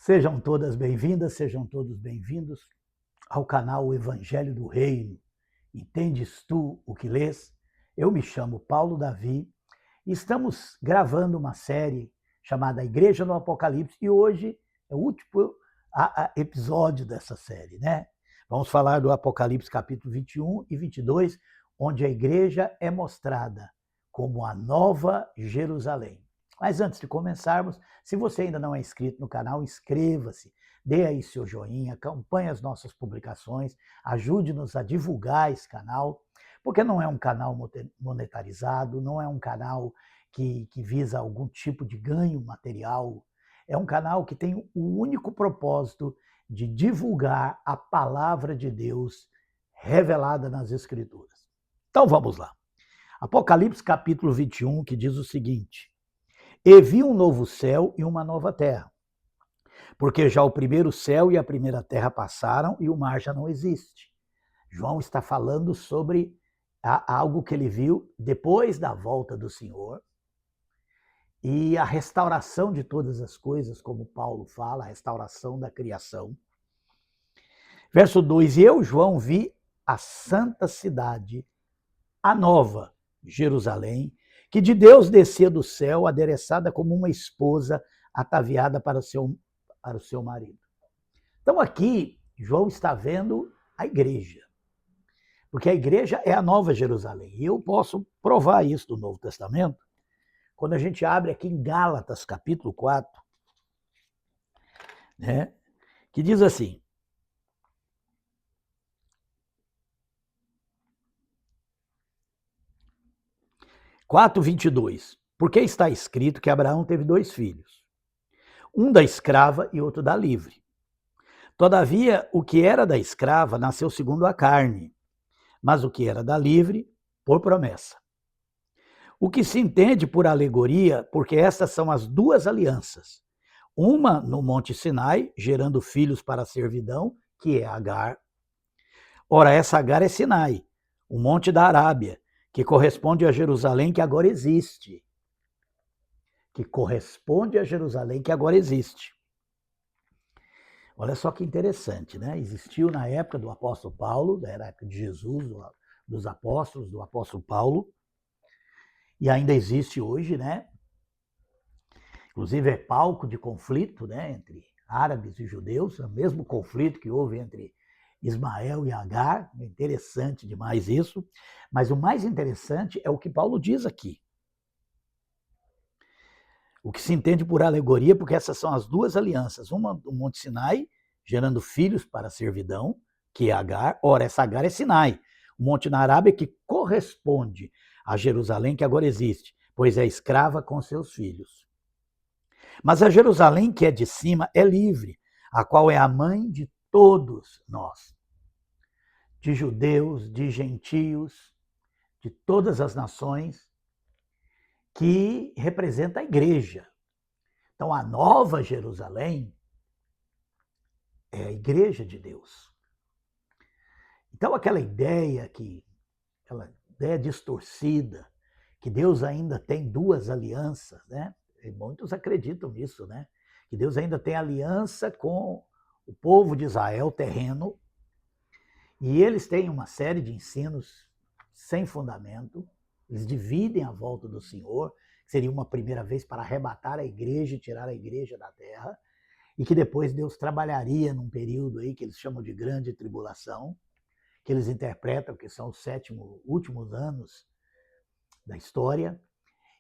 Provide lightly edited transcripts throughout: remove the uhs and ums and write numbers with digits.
Sejam todas bem-vindas, sejam todos bem-vindos ao canal O Evangelho do Reino. Entendes tu o que lês? Eu me chamo Paulo Davi e estamos gravando uma série chamada Igreja no Apocalipse e hoje é o último episódio dessa série, né? Vamos falar do Apocalipse capítulo 21 e 22, onde a igreja é mostrada como a Nova Jerusalém. Mas antes de começarmos, se você ainda não é inscrito no canal, inscreva-se, dê aí seu joinha, acompanhe as nossas publicações, ajude-nos a divulgar esse canal, porque não é um canal monetarizado, não é um canal que visa algum tipo de ganho material, é um canal que tem o único propósito de divulgar a palavra de Deus revelada nas Escrituras. Então vamos lá. Apocalipse capítulo 21, que diz o seguinte: E vi um novo céu e uma nova terra, porque já o primeiro céu e a primeira terra passaram e o mar já não existe. João está falando sobre algo que ele viu depois da volta do Senhor e a restauração de todas as coisas, como Paulo fala, a restauração da criação. Verso 2, e eu, João, vi a santa cidade, a nova Jerusalém, que de Deus descia do céu, adereçada como uma esposa ataviada para o seu marido. Então aqui, João está vendo a igreja, porque a igreja é a nova Jerusalém. E eu posso provar isso do Novo Testamento, quando a gente abre aqui em Gálatas, capítulo 4, né, que diz assim: (4, 22) Porque está escrito que Abraão teve 2 filhos, um da escrava e outro da livre. Todavia, o que era da escrava nasceu segundo a carne, mas o que era da livre, por promessa. O que se entende por alegoria, porque estas são as 2 alianças. Uma no Monte Sinai, gerando filhos para a servidão, que é Agar. Ora, essa Agar é Sinai, o monte da Arábia, que corresponde a Jerusalém que agora existe. Olha só que interessante, né? Existiu na época do apóstolo Paulo, na época de Jesus, dos apóstolos, do apóstolo Paulo, e ainda existe hoje, né? Inclusive é palco de conflito, né, entre árabes e judeus, é o mesmo conflito que houve entre Ismael e Agar, é interessante demais isso, mas o mais interessante é o que Paulo diz aqui. O que se entende por alegoria, porque essas são as 2 alianças, uma do Monte Sinai, gerando filhos para a servidão, que é Agar. Ora, essa Agar é Sinai, o monte na Arábia que corresponde a Jerusalém que agora existe, pois é escrava com seus filhos. Mas a Jerusalém que é de cima é livre, a qual é a mãe de todos nós, de judeus, de gentios, de todas as nações, que representa a igreja. Então, a nova Jerusalém é a igreja de Deus. Então, aquela ideia distorcida, que Deus ainda tem 2 alianças, né? E muitos acreditam nisso, né? Que Deus ainda tem aliança com o povo de Israel terreno, e eles têm uma série de ensinos sem fundamento, eles dividem a volta do Senhor, que seria uma primeira vez para arrebatar a igreja e tirar a igreja da terra, e que depois Deus trabalharia num período aí que eles chamam de grande tribulação, que eles interpretam que são os 7 últimos anos da história,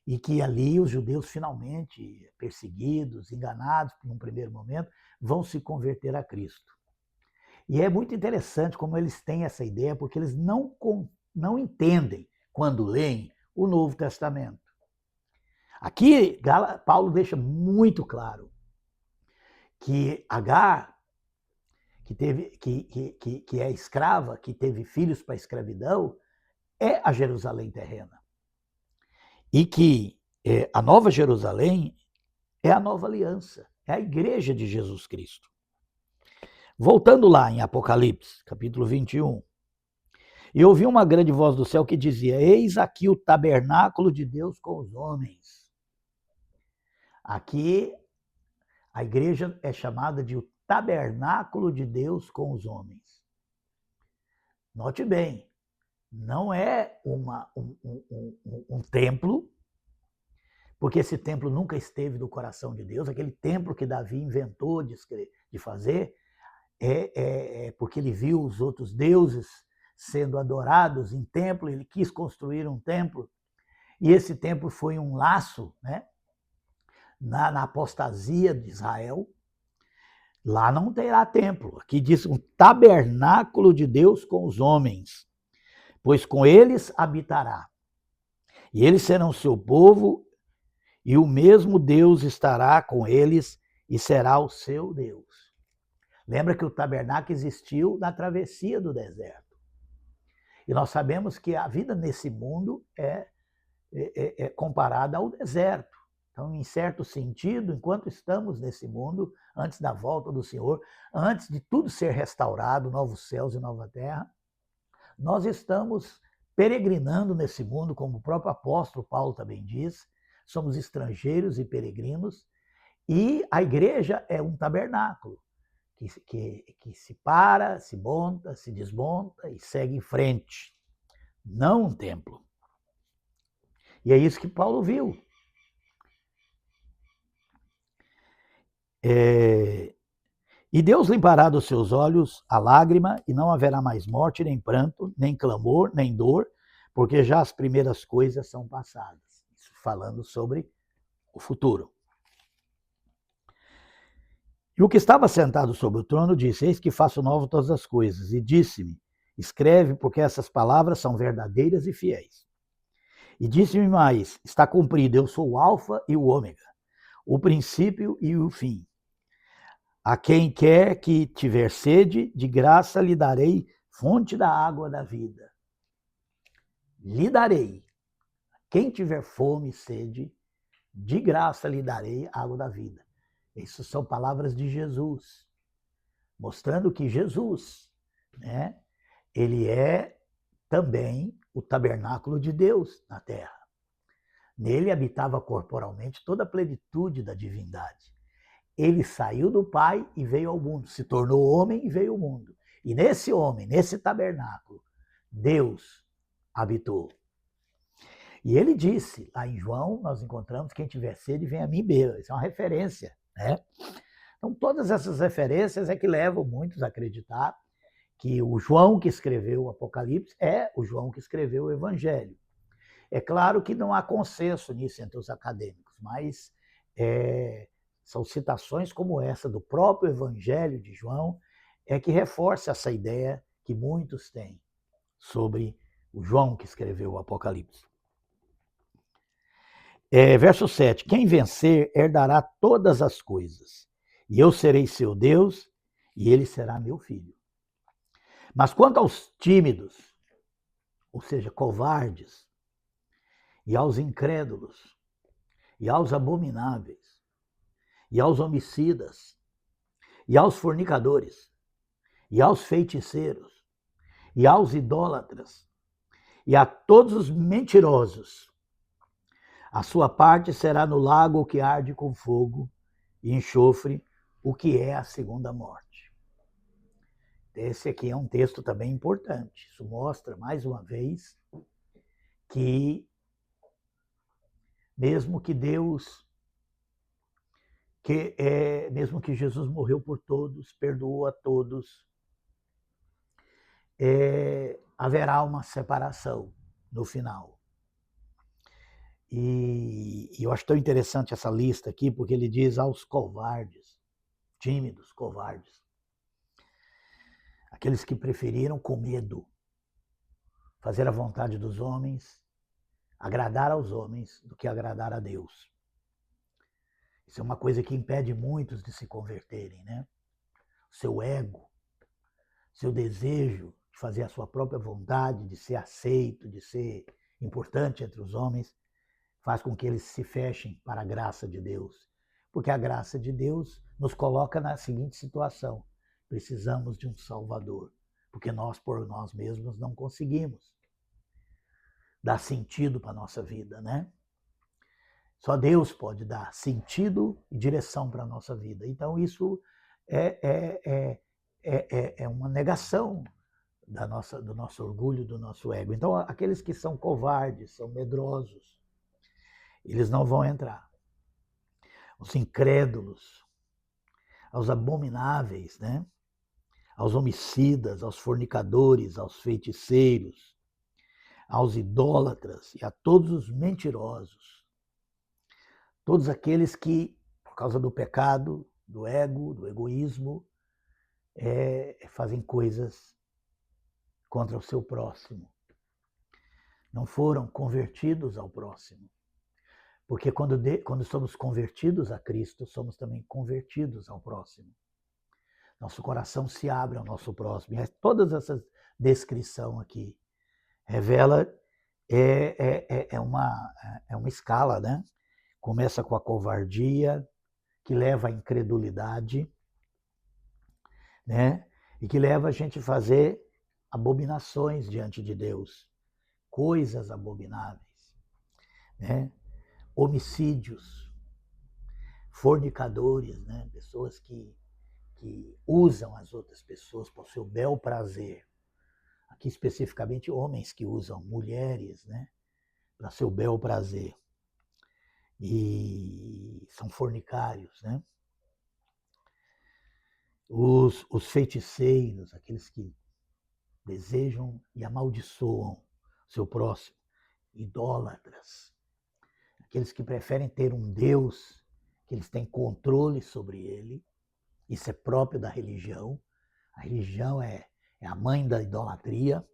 e que ali os judeus finalmente, perseguidos, enganados num primeiro momento, vão se converter a Cristo. E é muito interessante como eles têm essa ideia, porque eles não entendem, quando leem, o Novo Testamento. Aqui, Paulo deixa muito claro que Agar, que é escrava, que teve filhos para a escravidão, é a Jerusalém terrena. E que a nova Jerusalém é a nova aliança, é a igreja de Jesus Cristo. Voltando lá em Apocalipse, capítulo 21, e ouvi uma grande voz do céu que dizia: Eis aqui o tabernáculo de Deus com os homens. Aqui A igreja é chamada de o tabernáculo de Deus com os homens. Note bem, não é um templo, porque esse templo nunca esteve no coração de Deus. Aquele templo que Davi inventou de fazer porque ele viu os outros deuses sendo adorados em templo, ele quis construir um templo, e esse templo foi um laço, né, na apostasia de Israel. Lá não terá templo. Aqui diz um tabernáculo de Deus com os homens, pois com eles habitará. E eles serão seu povo, e o mesmo Deus estará com eles e será o seu Deus. Lembra que o tabernáculo existiu na travessia do deserto. E nós sabemos que a vida nesse mundo é comparada ao deserto. Então, em certo sentido, enquanto estamos nesse mundo, antes da volta do Senhor, antes de tudo ser restaurado, novos céus e nova terra, nós estamos peregrinando nesse mundo, como o próprio apóstolo Paulo também diz, somos estrangeiros e peregrinos, e a igreja é um tabernáculo que se para, se monta, se desmonta e segue em frente, não um templo. E é isso que Paulo viu. E Deus limpará dos seus olhos a lágrima, e não haverá mais morte, nem pranto, nem clamor, nem dor, porque já as primeiras coisas são passadas. Isso falando sobre o futuro. E o que estava sentado sobre o trono disse: eis que faço novo todas as coisas. E disse-me: escreve, porque essas palavras são verdadeiras e fiéis. E disse-me mais: está cumprido, eu sou o alfa e o ômega, o princípio e o fim. A quem quer que tiver sede, de graça lhe darei fonte da água da vida. Lhe darei. Quem tiver fome e sede, de graça lhe darei água da vida. Essas são palavras de Jesus, mostrando que Jesus, né, ele é também o tabernáculo de Deus na terra. Nele habitava corporalmente toda a plenitude da divindade. Ele saiu do Pai e veio ao mundo, se tornou homem e veio ao mundo. E nesse homem, nesse tabernáculo, Deus habitou. E ele disse, lá em João, nós encontramos: quem tiver sede, vem a mim beber. Isso é uma referência, né? Então, todas essas referências é que levam muitos a acreditar que o João que escreveu o Apocalipse é o João que escreveu o Evangelho. É claro que não há consenso nisso entre os acadêmicos, mas são citações como essa do próprio Evangelho de João que reforça essa ideia que muitos têm sobre o João que escreveu o Apocalipse. Verso 7. Quem vencer herdará todas as coisas, e eu serei seu Deus, e ele será meu filho. Mas quanto aos tímidos, ou seja, covardes, e aos incrédulos, e aos abomináveis, e aos homicidas, e aos fornicadores, e aos feiticeiros, e aos idólatras, e a todos os mentirosos, a sua parte será no lago que arde com fogo e enxofre, o que é a segunda morte. Esse aqui é um texto também importante. Isso mostra, mais uma vez, que mesmo que Deus, mesmo que Jesus morreu por todos, perdoou a todos, haverá uma separação no final. E eu acho tão interessante essa lista aqui, porque ele diz aos covardes, tímidos, covardes, aqueles que preferiram com medo fazer a vontade dos homens, agradar aos homens, do que agradar a Deus. Isso é uma coisa que impede muitos de se converterem, né? Seu ego, seu desejo de fazer a sua própria vontade, de ser aceito, de ser importante entre os homens, faz com que eles se fechem para a graça de Deus. Porque a graça de Deus nos coloca na seguinte situação: precisamos de um Salvador, porque nós, por nós mesmos, não conseguimos dar sentido para a nossa vida, né? Só Deus pode dar sentido e direção para a nossa vida. Então, isso é uma negação do nosso orgulho, do nosso ego. Então, aqueles que são covardes, são medrosos, eles não vão entrar. Os incrédulos, aos abomináveis, né? Aos homicidas, aos fornicadores, aos feiticeiros, aos idólatras e a todos os mentirosos. Todos aqueles que, por causa do pecado, do ego, do egoísmo, fazem coisas contra o seu próximo. Não foram convertidos ao próximo. Porque quando somos convertidos a Cristo, somos também convertidos ao próximo. Nosso coração se abre ao nosso próximo. E toda essa descrição aqui revela, é uma escala, né? Começa com a covardia, que leva à incredulidade, né? E que leva a gente a fazer abominações diante de Deus, coisas abomináveis, né? Homicídios, fornicadores, né? Pessoas que usam as outras pessoas para o seu bel prazer. Aqui especificamente homens que usam mulheres, né? Para seu bel prazer. E são fornicários, né? Os feiticeiros, aqueles que desejam e amaldiçoam seu próximo, idólatras, aqueles que preferem ter um Deus que eles têm controle sobre ele, isso é próprio da religião. A religião é a mãe da idolatria,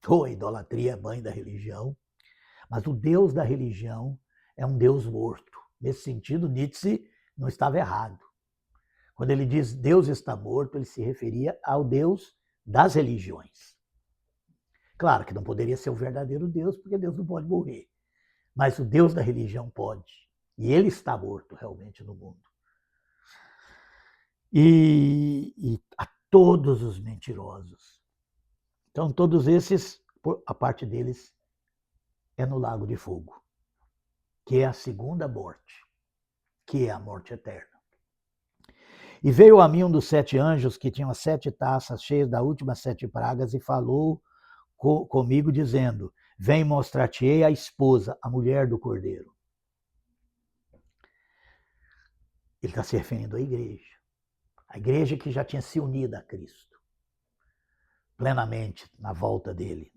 ou a idolatria é a mãe da religião, mas o Deus da religião é um Deus morto. Nesse sentido, Nietzsche não estava errado. Quando ele diz Deus está morto, ele se referia ao Deus das religiões. Claro que não poderia ser o verdadeiro Deus, porque Deus não pode morrer. Mas o Deus da religião pode. E ele está morto realmente no mundo. E a todos os mentirosos. Então, todos esses, a parte deles é no lago de fogo, que é a segunda morte, que é a morte eterna. E veio a mim um dos 7 anjos que tinham as 7 taças cheias das últimas 7 pragas e falou comigo dizendo: vem mostrar-te-ei a esposa, a mulher do Cordeiro. Ele está se referindo à igreja. A igreja que já tinha se unido a Cristo, plenamente na volta dele.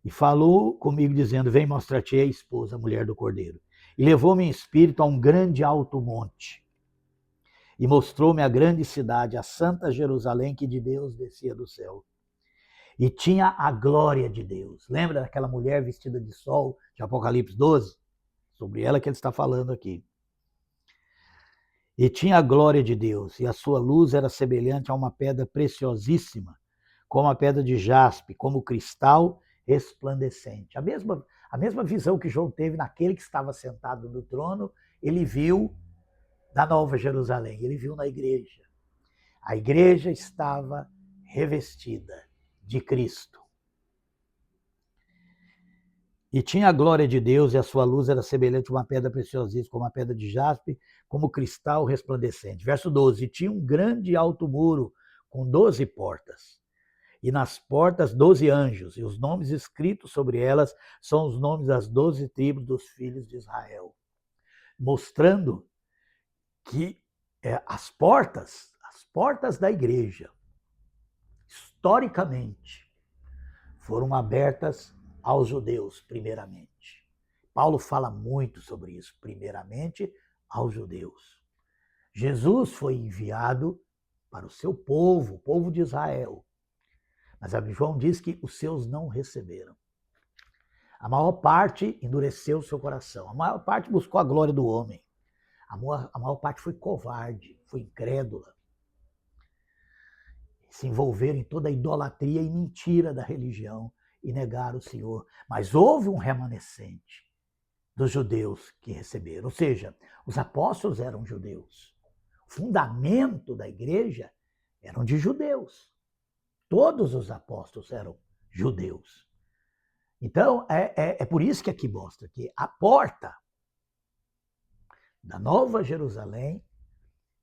E falou comigo dizendo: vem mostrar-te-ei a esposa, a mulher do Cordeiro. E levou-me em espírito a um grande alto monte. E mostrou-me a grande cidade, a santa Jerusalém, que de Deus descia do céu. E tinha a glória de Deus. Lembra daquela mulher vestida de sol, de Apocalipse 12? Sobre ela que ele está falando aqui. E tinha a glória de Deus, e a sua luz era semelhante a uma pedra preciosíssima, como a pedra de jaspe, como cristal resplandecente. A mesma visão que João teve naquele que estava sentado no trono, ele viu da Nova Jerusalém, ele viu na igreja. A igreja estava revestida de Cristo. E tinha a glória de Deus, e a sua luz era semelhante a uma pedra preciosíssima, como uma pedra de jaspe, como cristal resplandecente. Verso 12, e tinha um grande alto muro, com 12 portas. E nas portas 12 anjos, e os nomes escritos sobre elas são os nomes das 12 tribos dos filhos de Israel. Mostrando que as portas da igreja, historicamente, foram abertas aos judeus, primeiramente. Paulo fala muito sobre isso, primeiramente aos judeus. Jesus foi enviado para o seu povo, o povo de Israel. Mas João diz que os seus não receberam. A maior parte endureceu o seu coração. A maior parte buscou a glória do homem. A maior parte foi covarde, foi incrédula. Se envolveram em toda a idolatria e mentira da religião e negaram o Senhor. Mas houve um remanescente dos judeus que receberam. Ou seja, os apóstolos eram judeus. O fundamento da igreja eram de judeus. Todos os apóstolos eram judeus. Então, é por isso que aqui mostra que a porta da Nova Jerusalém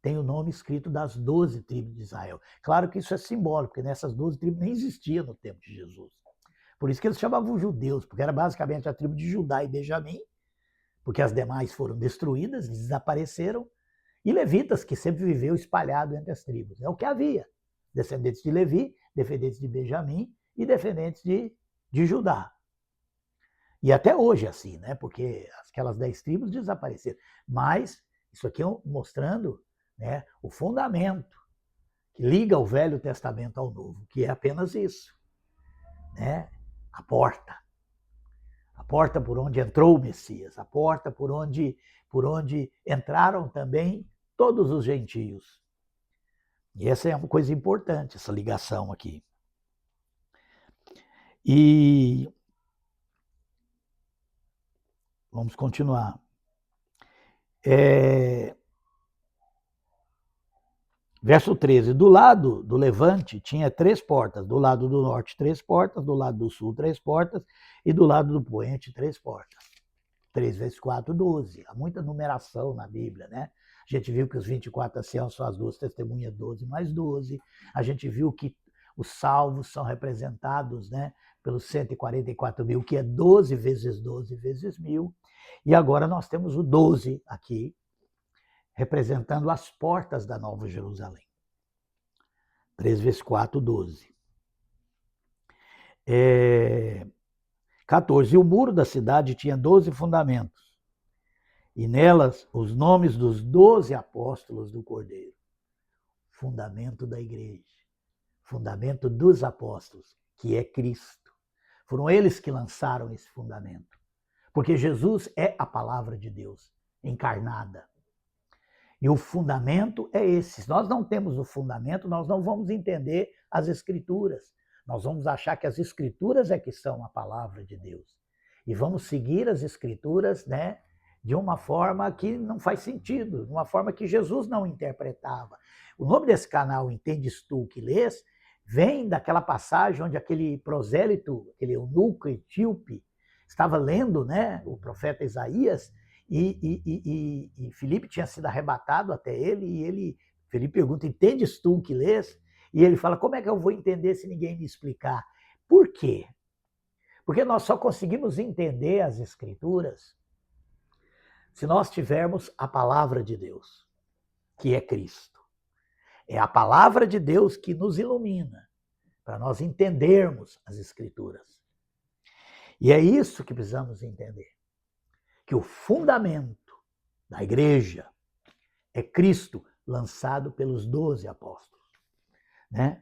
tem o nome escrito das 12 tribos de Israel. Claro que isso é simbólico, porque nessas 12 tribos nem existia no tempo de Jesus. Por isso que eles chamavam judeus, porque era basicamente a tribo de Judá e Benjamim, porque as demais foram destruídas, desapareceram, e levitas, que sempre viveu espalhado entre as tribos. É o que havia. Descendentes de Levi, descendentes de Benjamim e descendentes de Judá. E até hoje é assim, né? Porque aquelas 10 tribos desapareceram. Mas isso aqui é mostrando, né, o fundamento que liga o Velho Testamento ao Novo, que é apenas isso, né? A porta por onde entrou o Messias, a porta por onde entraram também todos os gentios. E essa é uma coisa importante, essa ligação aqui. E vamos continuar. Verso 13. Do lado do levante tinha 3 portas. Do lado do norte, 3 portas. Do lado do sul, 3 portas. E do lado do poente, 3 portas. 3 vezes 4, 12. Há muita numeração na Bíblia, né? A gente viu que os 24 anciãos são as 2 testemunhas, 12 mais 12. A gente viu que os salvos são representados, né, pelos 144 mil, que é 12 vezes 12 vezes 1000. E agora nós temos o 12 aqui, representando as portas da Nova Jerusalém. 3 vezes 4, 12. 14. E o muro da cidade tinha 12 fundamentos, e nelas os nomes dos 12 apóstolos do Cordeiro. Fundamento da igreja, fundamento dos apóstolos, que é Cristo. Foram eles que lançaram esse fundamento, porque Jesus é a palavra de Deus encarnada. E o fundamento é esse. Se nós não temos o fundamento, nós não vamos entender as Escrituras. Nós vamos achar que as Escrituras é que são a palavra de Deus. E vamos seguir as Escrituras, né, de uma forma que não faz sentido, de uma forma que Jesus não interpretava. O nome desse canal, Entendes Tu o que Lês, vem daquela passagem onde aquele prosélito, aquele eunuco etíope, estava lendo, né, o profeta Isaías, e Filipe tinha sido arrebatado até ele, e Filipe pergunta, entendes tu o que lês? E ele fala, como é que eu vou entender se ninguém me explicar? Por quê? Porque nós só conseguimos entender as Escrituras se nós tivermos a palavra de Deus, que é Cristo. É a palavra de Deus que nos ilumina, para nós entendermos as Escrituras. E é isso que precisamos entender. Que o fundamento da igreja é Cristo, lançado pelos 12 apóstolos. Né?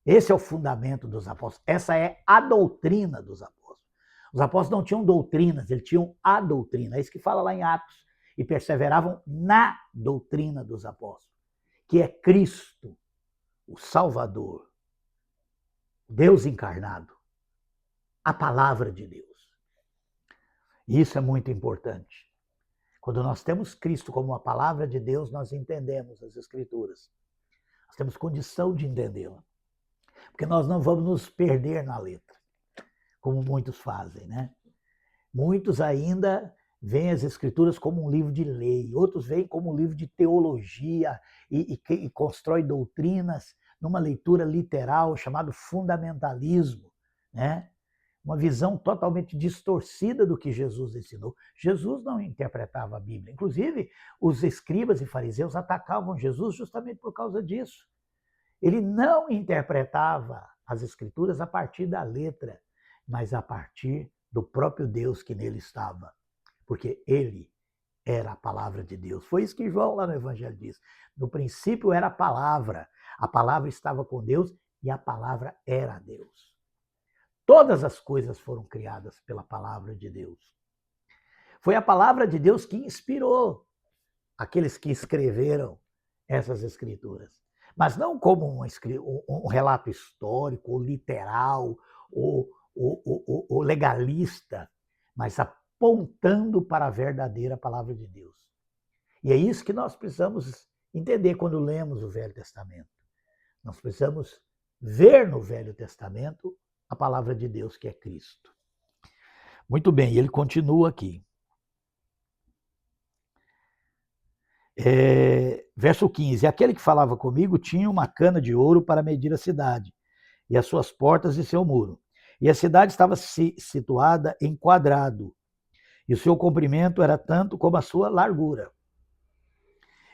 Esse é o fundamento dos apóstolos. Essa é a doutrina dos apóstolos. Os apóstolos não tinham doutrinas, eles tinham a doutrina. É isso que fala lá em Atos. E perseveravam na doutrina dos apóstolos, que é Cristo, o Salvador, Deus encarnado, a palavra de Deus. Isso é muito importante. Quando nós temos Cristo como a palavra de Deus, nós entendemos as Escrituras. Nós temos condição de entendê-la. Porque nós não vamos nos perder na letra, como muitos fazem, né? Muitos ainda veem as Escrituras como um livro de lei, outros veem como um livro de teologia e constrói doutrinas numa leitura literal, chamado fundamentalismo, né? Uma visão totalmente distorcida do que Jesus ensinou. Jesus não interpretava a Bíblia. Inclusive, os escribas e fariseus atacavam Jesus justamente por causa disso. Ele não interpretava as Escrituras a partir da letra, mas a partir do próprio Deus que nele estava. Porque ele era a palavra de Deus. Foi isso que João lá no Evangelho diz. No princípio era a palavra estava com Deus e a palavra era Deus. Todas as coisas foram criadas pela palavra de Deus. Foi a palavra de Deus que inspirou aqueles que escreveram essas Escrituras. Mas não como um relato histórico, ou literal, ou legalista, mas apontando para a verdadeira palavra de Deus. E é isso que nós precisamos entender quando lemos o Velho Testamento. Nós precisamos ver no Velho Testamento a palavra de Deus, que é Cristo. Muito bem, ele continua aqui. Verso 15. Aquele que falava comigo tinha uma cana de ouro para medir a cidade, e as suas portas e seu muro. E a cidade estava situada em quadrado, e o seu comprimento era tanto como a sua largura.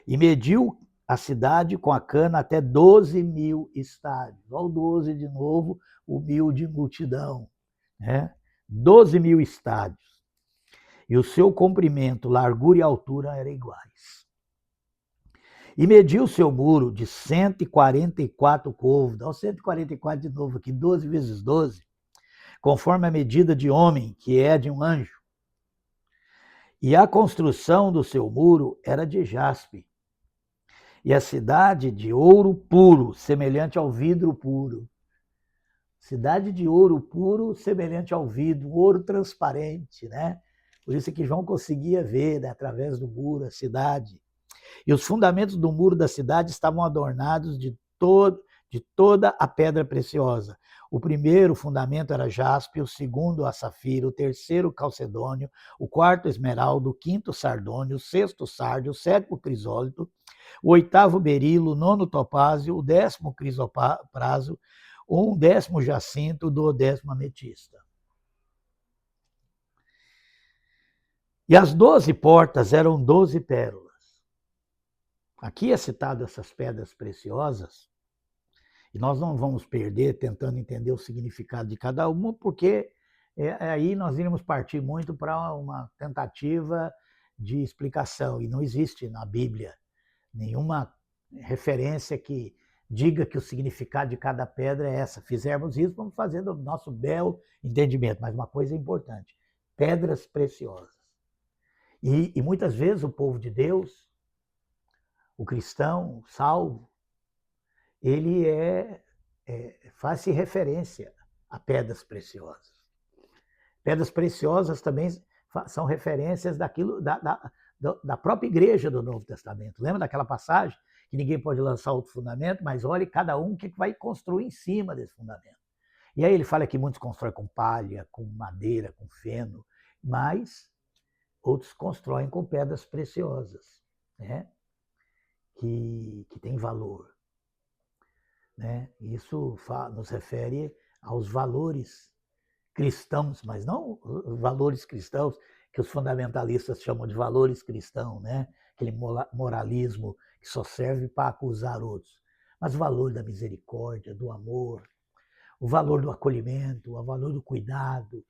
E mediu a cidade com a cana até 12.000 estádios. Olha o 12 de novo, o 1.000 de multidão. 12.000 estádios. E o seu comprimento, largura e altura eram iguais. E mediu o seu muro de 144 côvados. Olha o 144 de novo aqui, 12 vezes 12, conforme a medida de homem, que é de um anjo. E a construção do seu muro era de jaspe. E a cidade de ouro puro, semelhante ao vidro puro. Cidade de ouro puro, semelhante ao vidro, ouro transparente, né? Por isso que João conseguia ver, né, através do muro, a cidade. E os fundamentos do muro da cidade estavam adornados de toda a pedra preciosa. O primeiro fundamento era jaspe, o segundo a safira, o terceiro calcedônio, o quarto esmeralda, o quinto sardônio, o sexto sárdio, o sétimo crisólito, o oitavo berilo, o nono topázio, o 10º crisopraso, o 11º jacinto, o 12º ametista. E as 12 portas eram 12 pérolas. Aqui é citado essas pedras preciosas, e nós não vamos perder tentando entender o significado de cada uma, porque aí nós iremos partir muito para uma tentativa de explicação, e não existe na Bíblia nenhuma referência que diga que o significado de cada pedra é essa. Fizermos isso, vamos fazendo o nosso belo entendimento, mas uma coisa importante, pedras preciosas. E muitas vezes o povo de Deus, o cristão, o salvo, ele faz-se referência a pedras preciosas. Pedras preciosas também são referências daquilo, da própria igreja do Novo Testamento. Lembra daquela passagem que ninguém pode lançar outro fundamento, mas olhe cada um que vai construir em cima desse fundamento. E aí ele fala que muitos constroem com palha, com madeira, com feno, mas outros constroem com pedras preciosas, né? que tem valor. Né? Isso nos refere aos valores cristãos, mas não os valores cristãos que os fundamentalistas chamam de valores cristãos, né? Aquele moralismo que só serve para acusar outros, mas o valor da misericórdia, do amor, o valor do acolhimento, o valor do cuidado,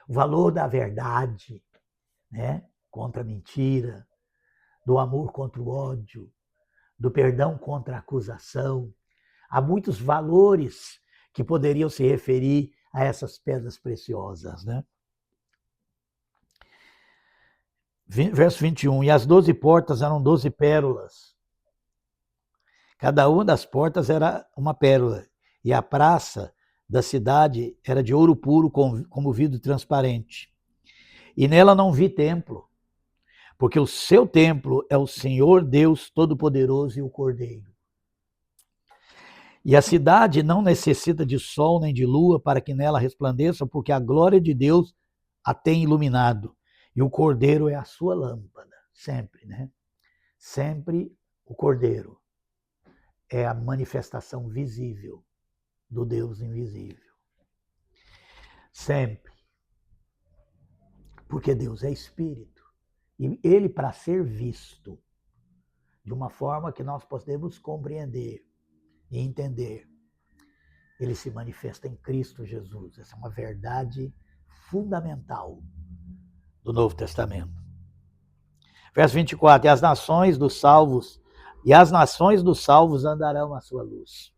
o valor da verdade, né? Contra a mentira, do amor contra o ódio, do perdão contra a acusação. Há muitos valores que poderiam se referir a essas pedras preciosas, né? Verso 21, e as 12 portas eram 12 pérolas. Cada uma das portas era uma pérola, e a praça da cidade era de ouro puro, como vidro transparente. E nela não vi templo, porque o seu templo é o Senhor Deus Todo-Poderoso e o Cordeiro. E a cidade não necessita de sol nem de lua para que nela resplandeça, porque a glória de Deus a tem iluminado. E o Cordeiro é a sua lâmpada, sempre, né? Sempre o Cordeiro é a manifestação visível do Deus invisível. Sempre. Porque Deus é Espírito. E Ele, para ser visto de uma forma que nós podemos compreender e entender, Ele se manifesta em Cristo Jesus. Essa é uma verdade fundamental do Novo Testamento. Verso 24, e as nações dos salvos andarão na sua luz.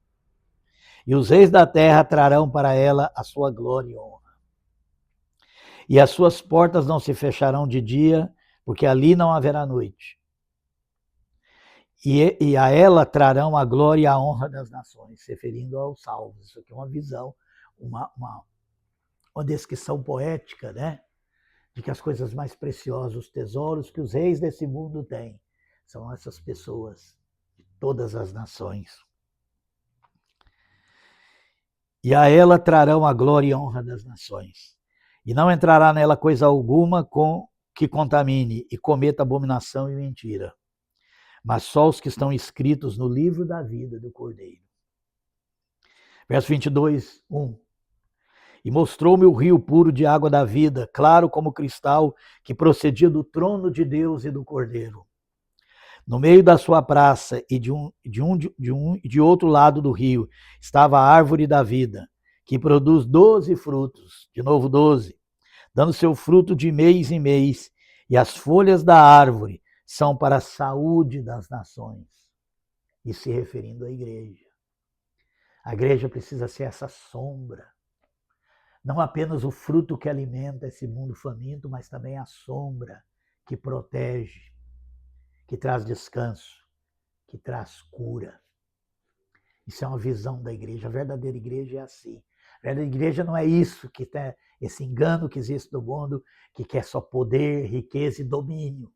E os reis da terra trarão para ela a sua glória e honra. E as suas portas não se fecharão de dia, porque ali não haverá noite. E a ela trarão a glória e a honra das nações, se referindo aos salvos. Isso aqui é uma visão, uma descrição poética, né? De que as coisas mais preciosas, os tesouros que os reis desse mundo têm, são essas pessoas de todas as nações. E a ela trarão a glória e a honra das nações. E não entrará nela coisa alguma que contamine e cometa abominação e mentira, mas só os que estão escritos no livro da vida do Cordeiro. Verso 22, 1. E mostrou-me o rio puro de água da vida, claro como cristal, que procedia do trono de Deus e do Cordeiro. No meio da sua praça e de outro lado do rio estava a árvore da vida, que produz 12 frutos, de novo 12, dando seu fruto de mês em mês, e as folhas da árvore são para a saúde das nações. E se referindo à igreja. A igreja precisa ser essa sombra. Não apenas o fruto que alimenta esse mundo faminto, mas também a sombra que protege, que traz descanso, que traz cura. Isso é uma visão da igreja. A verdadeira igreja é assim. A verdadeira igreja não é isso, que tem esse engano que existe no mundo, que quer só poder, riqueza e domínio.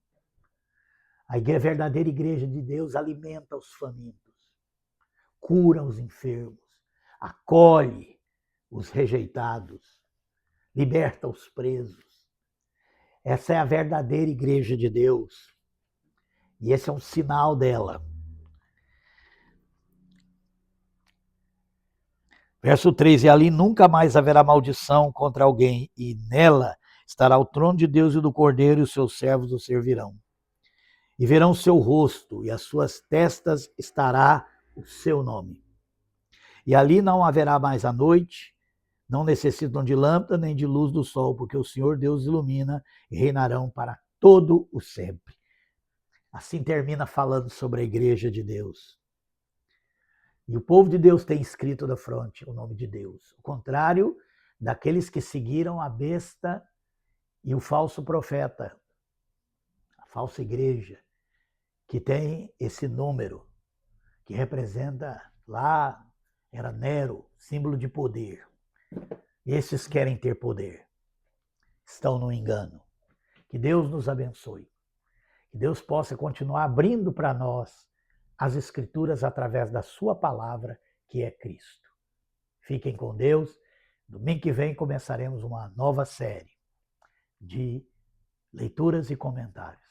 A verdadeira igreja de Deus alimenta os famintos, cura os enfermos, acolhe os rejeitados, liberta os presos. Essa é a verdadeira igreja de Deus. E esse é um sinal dela. Verso 3, e ali nunca mais haverá maldição contra alguém, e nela estará o trono de Deus e do Cordeiro, e os seus servos o servirão. E verão o seu rosto, e as suas testas estará o seu nome. E ali não haverá mais a noite, não necessitam de lâmpada nem de luz do sol, porque o Senhor Deus ilumina e reinarão para todo o sempre. Assim termina falando sobre a igreja de Deus. E o povo de Deus tem escrito na fronte o nome de Deus. O contrário daqueles que seguiram a besta e o falso profeta, a falsa igreja, que tem esse número, que representa lá, era Nero, símbolo de poder. Esses querem ter poder. Estão no engano. Que Deus nos abençoe. Que Deus possa continuar abrindo para nós as Escrituras através da sua palavra, que é Cristo. Fiquem com Deus. Domingo que vem começaremos uma nova série de leituras e comentários.